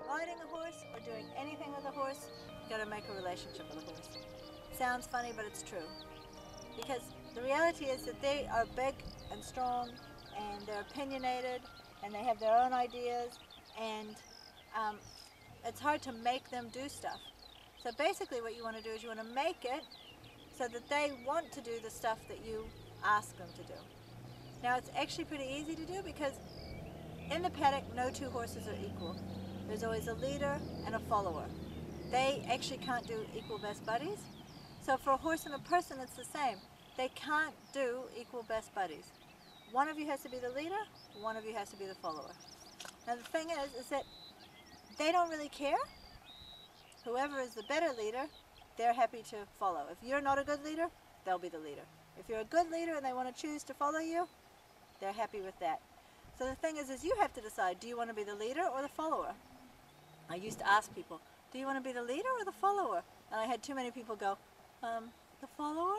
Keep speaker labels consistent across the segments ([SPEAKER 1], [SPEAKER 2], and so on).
[SPEAKER 1] Riding a horse or doing anything with a horse, you got to make a relationship with a horse. Sounds funny, but it's true. Because the reality is that they are big and strong, and they're opinionated, and they have their own ideas, and it's hard to make them do stuff. So basically what you want to do is you want to make it so that they want to do the stuff that you ask them to do. Now it's actually pretty easy to do because in the paddock no two horses are equal. There's always a leader and a follower. They actually can't do equal best buddies. So for a horse and a person it's the same. They can't do equal best buddies. One of you has to be the leader, one of you has to be the follower. Now the thing is that they don't really care. Whoever is the better leader, they're happy to follow. If you're not a good leader, they'll be the leader. If you're a good leader and they want to choose to follow you, they're happy with that. So the thing is you have to decide, do you want to be the leader or the follower? I used to ask people, do you want to be the leader or the follower? And I had too many people go, the follower?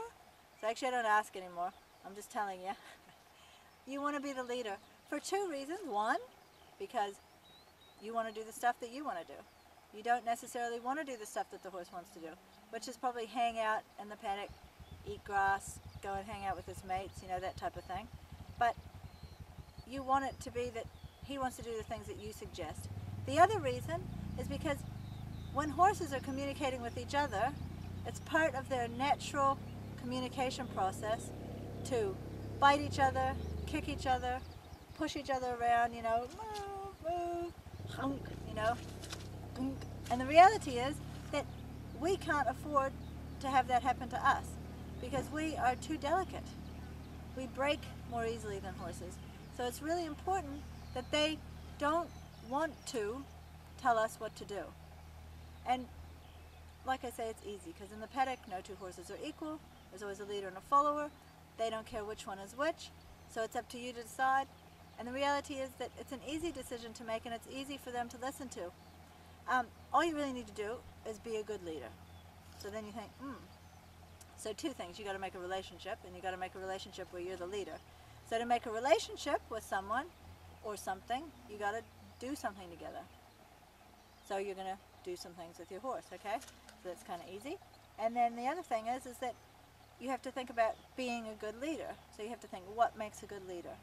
[SPEAKER 1] So actually I don't ask anymore. I'm just telling you. You want to be the leader for two reasons. One, because you want to do the stuff that you want to do. You don't necessarily want to do the stuff that the horse wants to do, which is probably hang out in the paddock, eat grass, go and hang out with his mates, you know, that type of thing. But you want it to be that he wants to do the things that you suggest. The other reason is because when horses are communicating with each other, it's part of their natural communication process to bite each other, kick each other, push each other around, you know, move, hunk, you know. And the reality is that we can't afford to have that happen to us because we are too delicate. We break more easily than horses. So it's really important that they don't want to tell us what to do. And like I say, it's easy because in the paddock, no two horses are equal. There's always a leader and a follower. They don't care which one is which. So it's up to you to decide. And the reality is that it's an easy decision to make and it's easy for them to listen to. All you really need to do is be a good leader. So then you think, So two things, you got to make a relationship and you got to make a relationship where you're the leader. So to make a relationship with someone or something, you got to do something together. So you're going to do some things with your horse, okay? So that's kind of easy. And then the other thing is that you have to think about being a good leader. So you have to think, what makes a good leader?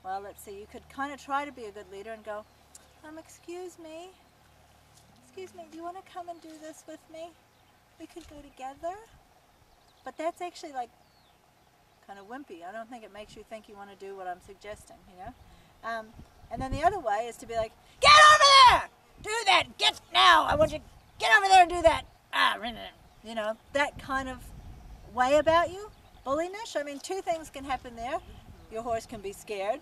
[SPEAKER 1] Well, let's see, you could kind of try to be a good leader and go, excuse me, do you want to come and do this with me? We could go together. But that's actually like kind of wimpy. I don't think it makes you think you want to do what I'm suggesting, you know? And then the other way is to be like, get over there! Do that! Get now! I want you to get over there and do that! You know, that kind of way about you. Bulliness. I mean, two things can happen there. Your horse can be scared,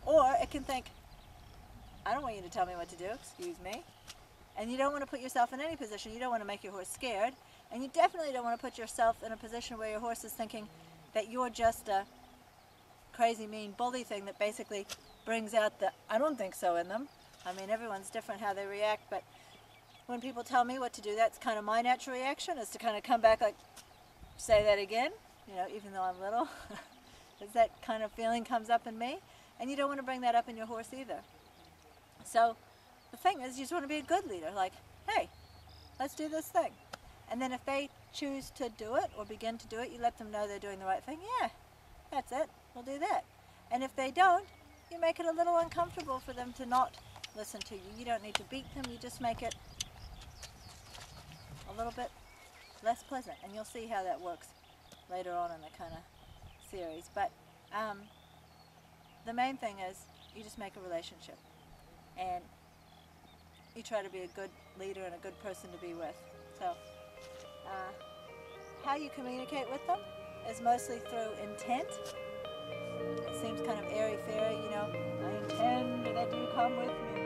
[SPEAKER 1] or it can think, I don't want you to tell me what to do, excuse me. And you don't want to put yourself in any position. You don't want to make your horse scared, and you definitely don't want to put yourself in a position where your horse is thinking that you're just a crazy, mean bully thing that basically brings out the I don't think so in them. I mean, everyone's different how they react, but when people tell me what to do, that's kind of my natural reaction, is to kind of come back like, say that again, you know, even though I'm little. As that kind of feeling comes up in me, and you don't want to bring that up in your horse either. So the thing is, you just want to be a good leader, like, hey, let's do this thing. And then if they choose to do it or begin to do it, you let them know they're doing the right thing. Yeah, That's it. We'll do that. And if they don't, you make it a little uncomfortable for them to not listen to you. You don't need to beat them. You just make it a little bit less pleasant. And you'll see how that works later on in the kind of series. But the main thing is you just make a relationship. And you try to be a good leader and a good person to be with. So how you communicate with them is mostly through intent. It seems kind of airy-fairy, you know, I intend that you come with me.